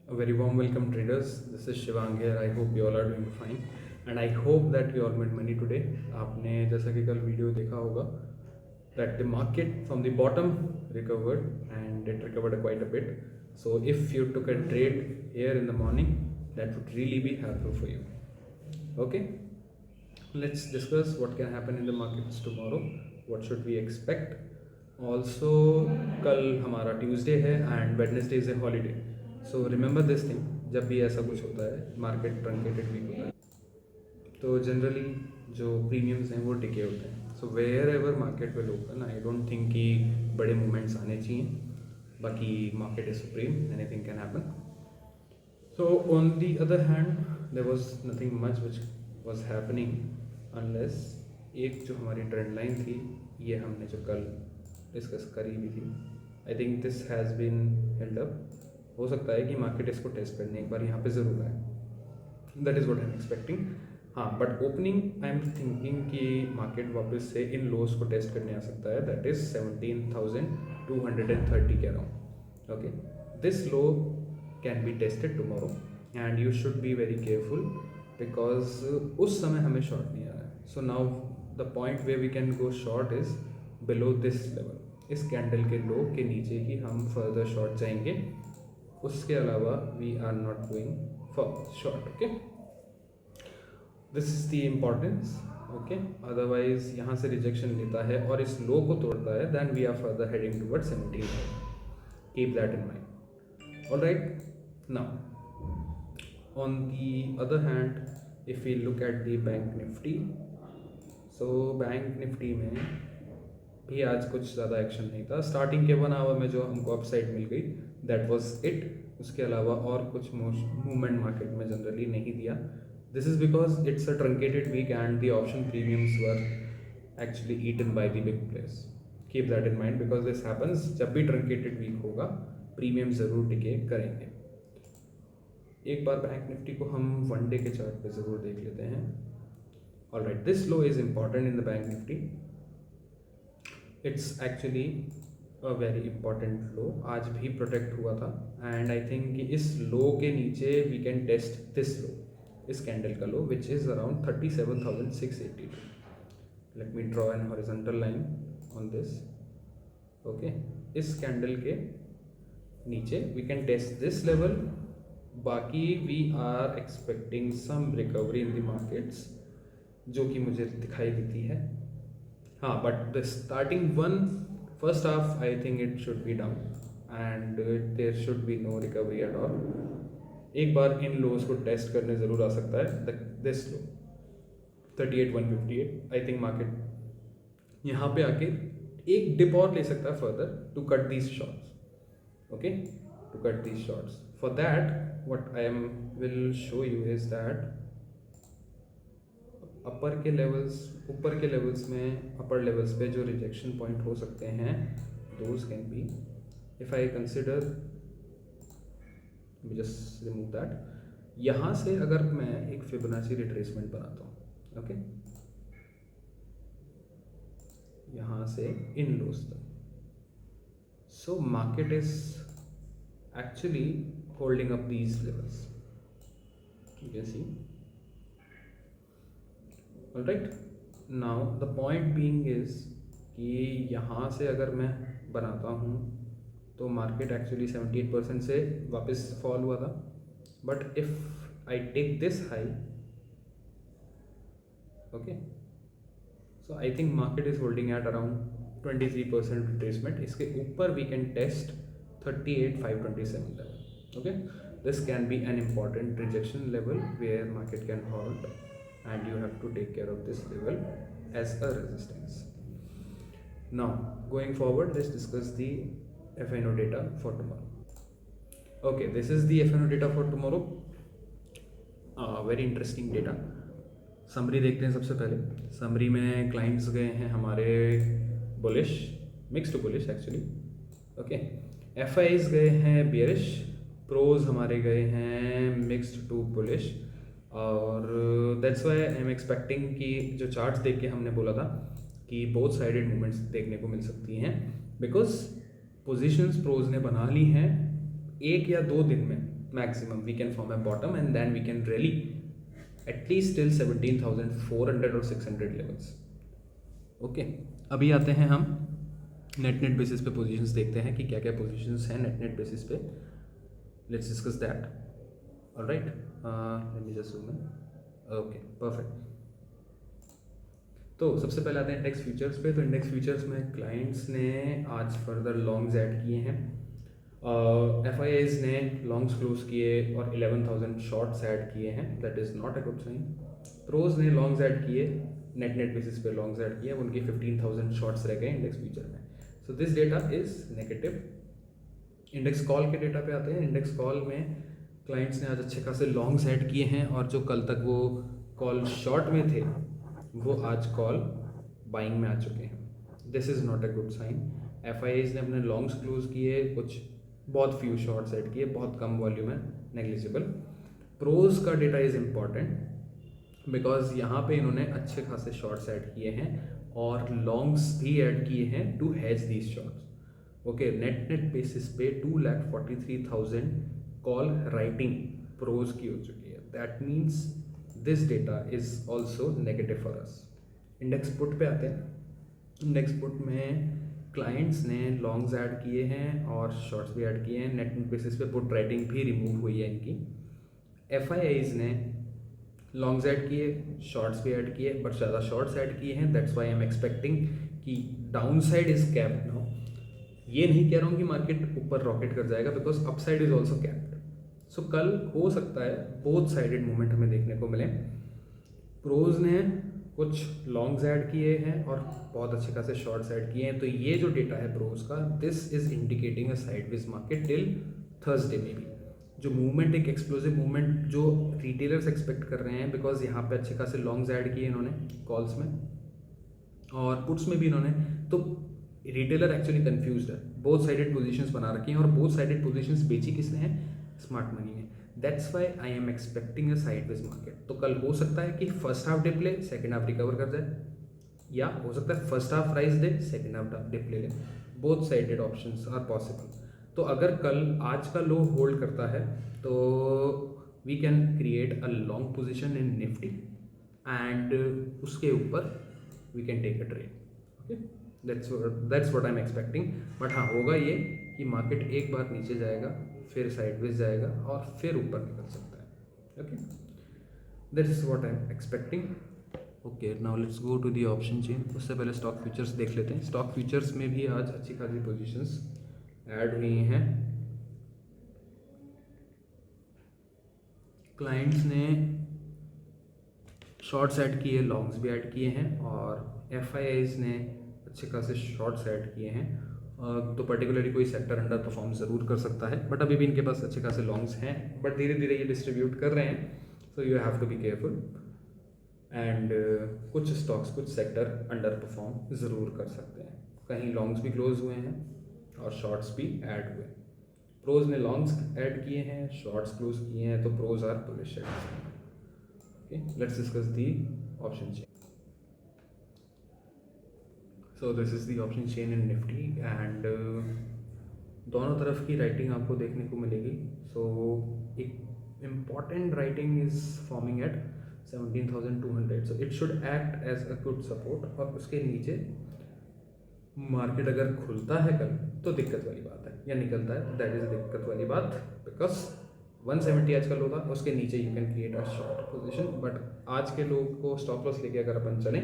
A very warm welcome, traders. This is Shivang here. I hope you all are doing fine, and I hope that you all made money today. आपने जैसा कि कल video देखा होगा that the market from the bottom recovered and it recovered quite a bit. So if you took a trade here in the morning, that would really be helpful for you. Okay, let's discuss what can happen in the markets tomorrow. What should we expect? Also, कल हमारा Tuesday है and Wednesday is a holiday. So remember this thing, जब भी ऐसा कुछ होता है market truncated week होता है तो जनरली जो प्रीमियम्स हैं वो टिके होते हैं. So wherever market will open, I don't think कि बड़े मूवमेंट्स आने चाहिए. बाकी market is supreme, anything can happen. So on the other hand there was nothing much which was happening unless एक जो हमारी ट्रेंड लाइन थी ये हमने जो कल डिस्कस करी भी थी. I think this has been held up. हो सकता है कि मार्केट इसको टेस्ट करने एक बार यहाँ पे ज़रूर आए. That is what I am expecting. हाँ, but opening I am thinking कि मार्केट वापस से इन लोज को टेस्ट करने आ सकता है. दैट इज़ 17,230 के around. Okay, this low can be tested tomorrow and you should be very careful because उस समय हमें शॉर्ट नहीं आ रहा है. So now the point way we can go short is below this level. इस candle के लो के नीचे ही हम फर्दर शॉर्ट जाएंगे. उसके अलावा we are not going for short. Okay, this is the importance. Okay, otherwise यहाँ से रिजेक्शन लेता है और इस लो को तोड़ता है then we are further heading toward 17. Keep that in mind. Alright, now on the other hand if we look at the bank Nifty, so bank Nifty में भी आज कुछ ज़्यादा एक्शन नहीं था. स्टार्टिंग के 1 आवर में जो हमको अपसाइड मिल गई दैट वाज इट. उसके अलावा और कुछ मूवमेंट मार्केट में जनरली नहीं दिया. This is because it's a truncated week and the option premiums were actually eaten by the big players. Keep that in mind because this happens. जब भी truncated week होगा प्रीमियम ज़रूर टिके करेंगे. एक बार बैंक निफ्टी को हम 1 डे के चार्ट पे ज़रूर देख लेते हैं. Alright, this low is important in the bank Nifty. It's actually a very important low. आज भी प्रोटेक्ट हुआ था एंड आई थिंक कि इस लो के नीचे we can test this low, इस कैंडल का low which is around 37,682. Let me draw an horizontal line on this. Okay, इस कैंडल के नीचे we can test this level. बाकी we are expecting some recovery in the markets जो कि मुझे दिखाई देती है. हाँ, but the starting first half I think it should be down and there should be no recovery at all. एक बार इन लोज को टेस्ट करने ज़रूर आ सकता है. This low 38,158. I think market यहाँ पे आके एक डिप और ले सकता है further to cut these shorts. Okay, to cut these shorts. For that what I am will show you is that ऊपर के लेवल्स में अपर लेवल्स पे जो रिजेक्शन पॉइंट हो सकते हैं those can be, if I consider, just remove that. यहाँ से अगर मैं एक फिबोनाची रिट्रेसमेंट बनाता हूँ, ओके, यहाँ से इन लोज तक, so market is actually holding up these levels. You can C. Alright, now the point being is कि यहाँ से अगर मैं बनाता हूँ तो मार्केट एक्चुअली 78% से वापस फॉल हुआ था. But if I take this high, okay, so I think market is holding at around 23% retracement. इसके ऊपर we can test 38,527 level. Okay, this can be an important rejection level where market can hold and you have to take care of this level as a resistance. Now going forward, let's discuss the FNO data for tomorrow. Okay, this is the FNO data for tomorrow. Very interesting data. Summary देखते हैं. सबसे पहले summary में clients गए हैं हमारे bullish, mix to bullish actually. Okay, FIs गए हैं बियरिश, प्रोज हमारे गए हैं मिक्स्ड टू बुलिश. और that's why I am expecting कि जो चार्ट्स देख के हमने बोला था कि बोथ साइडेड मूवमेंट्स देखने को मिल सकती हैं बिकॉज पोजीशंस प्रोज ने बना ली हैं 1 या 2 दिन में. maximum we can form a bottom, and then we can rally at least till 17,400 or 600 levels. Okay अभी आते हैं हम नेट बेसिस पे पोजीशंस देखते हैं कि क्या क्या पोजीशंस हैं नेट बेसिस पे. Let's discuss that. Alright, let me just zoom in. Okay perfect. तो सबसे पहले आते हैं इंडेक्स फ्यूचर्स पे. तो इंडेक्स फ्यूचर्स में क्लाइंट्स ने आज फर्दर लॉन्ग्स ऐड किए हैं. FIIs ने लॉन्ग्स क्लोज किए और 11,000 शॉर्ट्स ऐड किए हैं. That is not a good sign. Pros ने लॉन्ग्स ऐड किए, नेट बेसिस पे लॉन्ग्स ऐड किए, उनके 15,000 शॉर्ट्स रह गए इंडेक्स फ्यूचर में. So this data is negative. Index call के डेटा पे आते हैं. इंडेक्स कॉल में क्लाइंट्स ने आज अच्छे खासे लॉन्ग्स ऐड किए हैं और जो कल तक वो कॉल शॉर्ट में थे वो आज कॉल बाइंग में आ चुके हैं. This is not a good sign. FIIs ने अपने लॉन्ग्स क्लोज किए, कुछ बहुत फ्यू शॉर्ट्स ऐड किए, बहुत कम वॉल्यूम है, नेग्लिजिबल. प्रोज का डेटा इज़ इम्पॉर्टेंट बिकॉज यहाँ पे इन्होंने अच्छे खासे शॉर्ट्स ऐड किए हैं और लॉन्ग्स भी ऐड किए हैं to hedge these shorts. Okay, net basis पे 2,43,000 कॉल राइटिंग प्रोज की हो चुकी है. That means this data is also negative for us. Index put पे आते हैं. इंडेक्स पुट में क्लाइंट्स ने लॉन्ग्स ऐड किए हैं और शॉर्ट्स भी ऐड किए हैं. नेट बेसिस पे पुट राइटिंग भी रिमूव हुई है इनकी. FIIs ने लॉन्ग्स ऐड किए, शॉर्ट्स भी ऐड किए, बट ज़्यादा शॉर्ट्स ऐड किए हैं. That's why I am expecting कि downside is capped now. ये नहीं कह रहा हूँ कि मार्केट ऊपर रॉकेट कर जाएगा because upside is also capped. So कल हो सकता है बोथ साइडेड मूवमेंट हमें देखने को मिले. प्रोज ने कुछ लॉन्ग्स ऐड किए हैं और बहुत अच्छे खासे शॉर्ट्स ऐड किए हैं. तो ये जो डेटा है प्रोज का, this is indicating a sideways market till Thursday में भी. जो मूवमेंट, एक एक्सप्लोसिव मूवमेंट जो रिटेलर्स एक्सपेक्ट कर रहे हैं बिकॉज यहाँ पे अच्छे खासे लॉन्ग्स ऐड किए इन्होंने कॉल्स में और पुट्स में भी इन्होंने. तो रिटेलर एक्चुअली कंफ्यूज्ड है. बोथ साइडेड पोजीशंस बना रखी हैं और बोथ साइडेड पोजीशंस बेची किसने हैं? स्मार्ट मनी ने. That's why I am expecting a sideways market. तो कल हो सकता है कि फर्स्ट हाफ डिप ले, सेकेंड हाफ रिकवर कर जाए, या हो सकता है फर्स्ट हाफ राइज दे, सेकेंड हाफ डिप ले. Both sided options are possible. तो अगर कल आज का लो होल्ड करता है तो we can create a long position in Nifty and उसके ऊपर we can take a trade. Okay, that's what I am expecting. But हाँ, होगा ये कि मार्केट एक बार नीचे जाएगा, फिर साइडवेज जाएगा और फिर ऊपर निकल सकता है. Okay, that is what I am expecting. Okay, now let's go to the option chain. उससे पहले स्टॉक फ्यूचर्स देख लेते हैं. स्टॉक फ्यूचर्स में भी आज अच्छी खासी पोजीशंस ऐड हुई हैं. क्लाइंट्स ने शॉर्ट्स ऐड किए, लॉन्ग्स भी ऐड किए हैं और FIIs ने अच्छे खासे शॉर्ट्स ऐड किए हैं. तो पर्टिकुलरली कोई सेक्टर अंडर परफॉर्म ज़रूर कर सकता है, बट अभी भी इनके पास अच्छे खासे लॉन्ग्स हैं, बट धीरे धीरे ये डिस्ट्रीब्यूट कर रहे हैं. So you have to be careful. And कुछ स्टॉक्स, कुछ सेक्टर अंडर परफॉर्म ज़रूर कर सकते हैं. कहीं लॉन्ग्स भी क्लोज हुए हैं और शॉर्ट्स भी ऐड हुए. प्रोज ने लॉन्ग्स ऐड किए हैं, शॉर्ट्स क्लोज किए हैं, तो pros are bullish. Okay, let's discuss the option chain. So this is the option chain in Nifty and दोनों तरफ की राइटिंग आपको देखने को मिलेगी. सो एक important writing is forming at 17,200. So it should act as a good support और उसके नीचे मार्केट अगर खुलता है कल तो दिक्कत वाली बात है, या निकलता है दैट इज दिक्कत वाली बात. बिकॉज 170 आज कल होता, उसके नीचे you can create a short position. But आज के लोग को स्टॉप लॉस लेके अगर अपन चलें,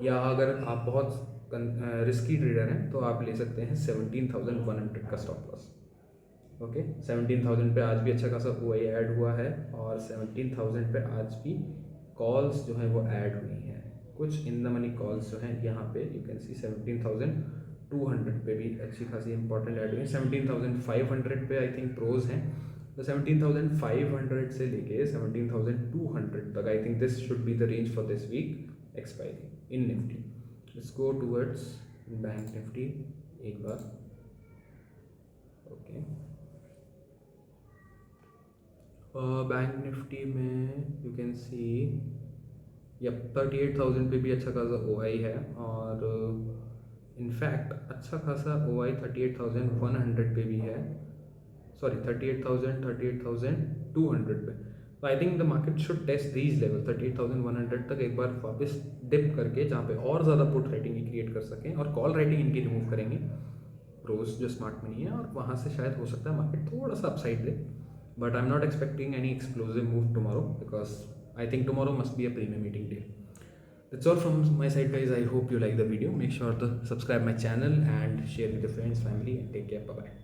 या अगर आप बहुत रिस्की ट्रेडर हैं तो आप ले सकते हैं 17,100 का स्टॉप लॉस. ओके, 17,000 पे आज भी अच्छा खासा OI ऐड हुआ है और 17,000 पे आज भी कॉल्स जो हैं वो ऐड हुई हैं. कुछ इन द मनी कॉल्स जो हैं यहाँ पे यू कैन सी 17,200 पे भी अच्छी खासी इंपॉर्टेंट ऐड हुई है. 17,500 पे आई थिंक प्रोज हैं. तो 17,500 से लेके 17,200 तक I think this should be the range for this week expiry in Nifty. Let's go towards bank Nifty एक बार. ओके, बैंक निफ्टी में यू कैन सी 38,000 पे भी अच्छा खासा OI है और इनफैक्ट अच्छा खासा OI 38,100 पे भी है. सॉरी 38,200 पे। तो I think the market should test these level 38,100 तक एक बार वापस डिप करके, जहाँ पे और ज़्यादा पुट राइटिंग क्रिएट कर सकें और कॉल राइटिंग इनकी रिमूव करेंगे रोज जो स्मार्ट मनी है, और वहाँ से शायद हो सकता है मार्केट थोड़ा सा upside they, but I am not expecting any explosive move tomorrow because I think tomorrow must be a premium meeting day. That's all from my side, guys. I hope you like the video. Make sure to subscribe my channel and share with your friends, family, and take care. Bye bye.